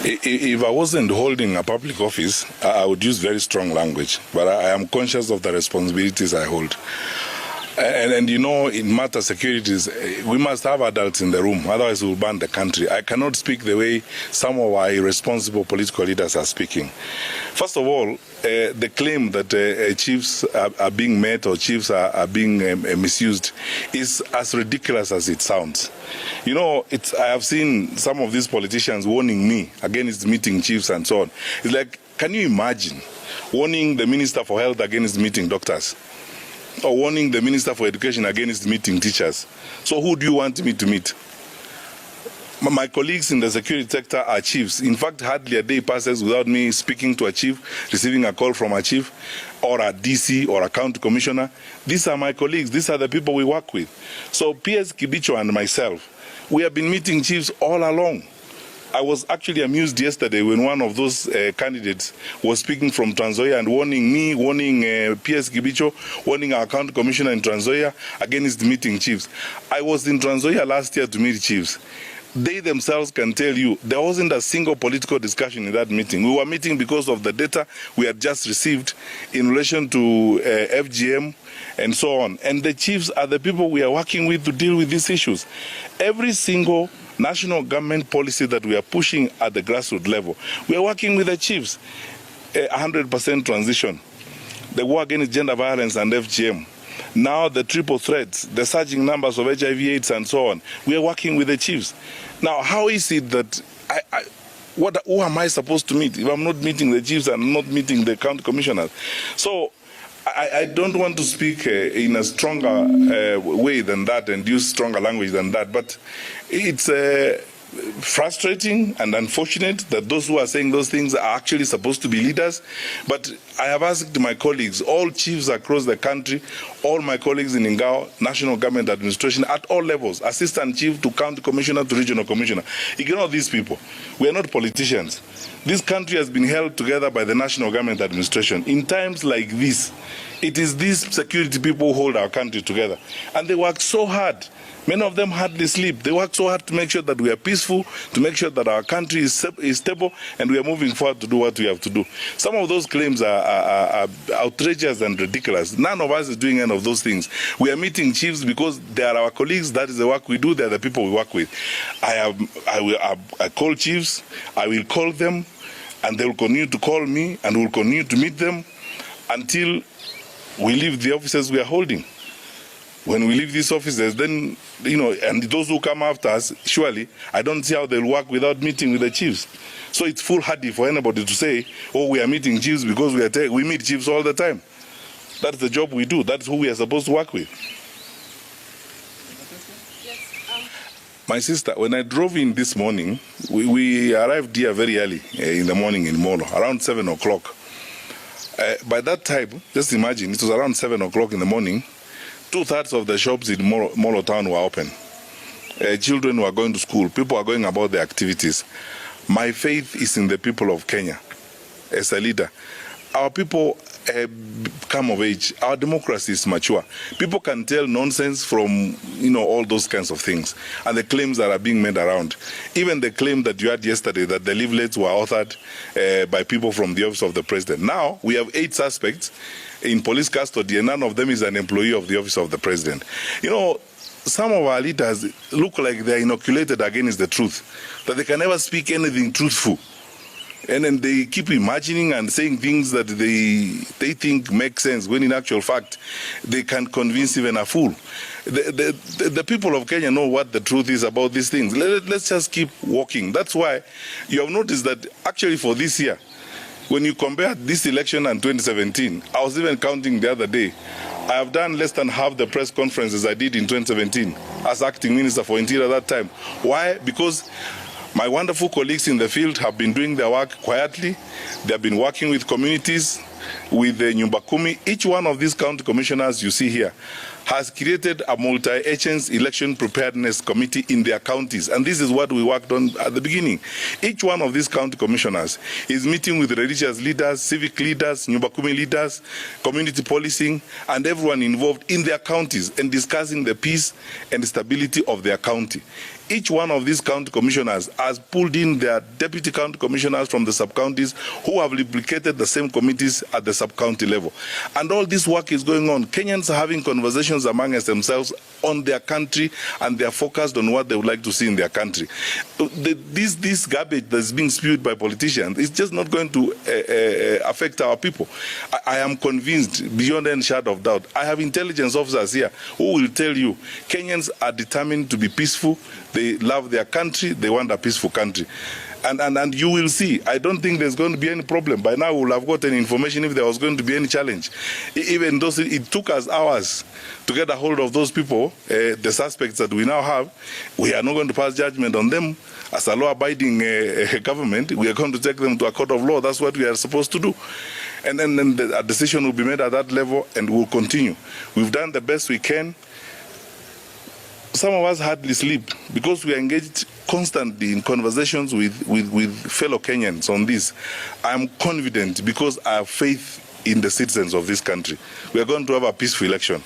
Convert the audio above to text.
If I wasn't holding a public office, I would use very strong language, but I am conscious of the responsibilities I hold. And you know, in matter securities, we must have adults in the room, otherwise we'll ban the country. I cannot speak the way some of our irresponsible political leaders are speaking. First of all, the claim that chiefs are being met or chiefs are being misused is as ridiculous as it sounds. You know, I have seen some of these politicians warning me against meeting chiefs and so on. It's like, can you imagine warning the Minister for Health against meeting doctors? Or warning the Minister for Education against meeting teachers? So who do you want me to meet? My colleagues in the security sector are chiefs. In fact, hardly a day passes without me speaking to a chief, receiving a call from a chief, or a DC, or a county commissioner. These are my colleagues. These are the people we work with. So PS Kibicho and myself, we have been meeting chiefs all along. I was actually amused yesterday when one of those candidates was speaking from Trans Nzoia and warning me, warning PS Kibicho, warning our county commissioner in Trans Nzoia against meeting chiefs. I was in Trans Nzoia last year to meet chiefs. They themselves can tell you there wasn't a single political discussion in that meeting. We were meeting because of the data we had just received in relation to FGM and so on. And the chiefs are the people we are working with to deal with these issues. Every single national government policy that we are pushing at the grassroots level, we are working with the chiefs. 100% transition, the war against gender violence and FGM, now the triple threats, the surging numbers of HIV/AIDS and so on. We are working with the chiefs. Now, how is it that who am I supposed to meet if I'm not meeting the chiefs and not meeting the county commissioners? So I don't want to speak in a stronger way than that and use stronger language than that, but it's frustrating and unfortunate that those who are saying those things are actually supposed to be leaders. But I have asked my colleagues, all chiefs across the country, all my colleagues in Ingao, national government administration at all levels, assistant chief to county commissioner to regional commissioner, ignore these people. We are not politicians. This country has been held together by the national government administration. In times like this, it is these security people who hold our country together. And they work so hard. Many of them hardly sleep. They work so hard to make sure that we are peaceful, to make sure that our country is stable, and we are moving forward to do what we have to do. Some of those claims are outrageous and ridiculous. None of us is doing any of those things. We are meeting chiefs because they are our colleagues. That is the work we do. They are the people we work with. I call chiefs. I will call them, and they will continue to call me, and we will continue to meet them until we leave the offices we are holding. When we leave these offices, then, you know, and those who come after us, surely, I don't see how they'll work without meeting with the chiefs. So it's foolhardy for anybody to say, oh, we are meeting chiefs because we meet chiefs all the time. That's the job we do. That's who we are supposed to work with. My sister, when I drove in this morning, we arrived here very early in the morning in Molo, around 7 o'clock. By that time, just imagine, it was around 7 o'clock in the morning, 2/3 of the shops in Molo town were open. Children were going to school. People are going about their activities. My faith is in the people of Kenya. As a leader, our people come of age. Our democracy is mature. People can tell nonsense from, you know, all those kinds of things. And the claims that are being made around. Even the claim that you had yesterday that the leaflets were authored by people from the office of the president. Now, we have 8 suspects in police custody, and none of them is an employee of the office of the president. You know, some of our leaders look like they're inoculated against the truth, that they can never speak anything truthful. And then they keep imagining and saying things that they think make sense, when in actual fact, they can convince even a fool. The people of Kenya know what the truth is about these things. Let's just keep walking. That's why you have noticed that actually for this year, when you compare this election and 2017, I was even counting the other day, I have done less than half the press conferences I did in 2017 as acting Minister for Interior at that time. Why? Because my wonderful colleagues in the field have been doing their work quietly. They have been working with communities. with the Nyumba Kumi. Each one of these county commissioners you see here has created a multi-agency election preparedness committee in their counties. And this is what we worked on at the beginning. Each one of these county commissioners is meeting with religious leaders, civic leaders, Nyumba Kumi leaders, community policing, and everyone involved in their counties and discussing the peace and stability of their county. Each one of these county commissioners has pulled in their deputy county commissioners from the sub-counties who have replicated the same committees at the sub-county level. And all this work is going on. Kenyans are having conversations amongst themselves on their country, and they are focused on what they would like to see in their country. This garbage that's being spewed by politicians is just not going to affect our people. I am convinced, beyond any shadow of doubt. I have intelligence officers here who will tell you Kenyans are determined to be peaceful. They love their country. They want a peaceful country. And you will see, I don't think there's going to be any problem. By now, we'll have gotten information if there was going to be any challenge. Even though it took us hours to get a hold of those people, the suspects that we now have, we are not going to pass judgment on them. As a law-abiding government, we are going to take them to a court of law. That's what we are supposed to do. And then a decision will be made at that level, and we'll continue. We've done the best we can. Some of us hardly sleep because we are engaged constantly in conversations with fellow Kenyans on this. I'm confident because I have faith in the citizens of this country. We are going to have a peaceful election.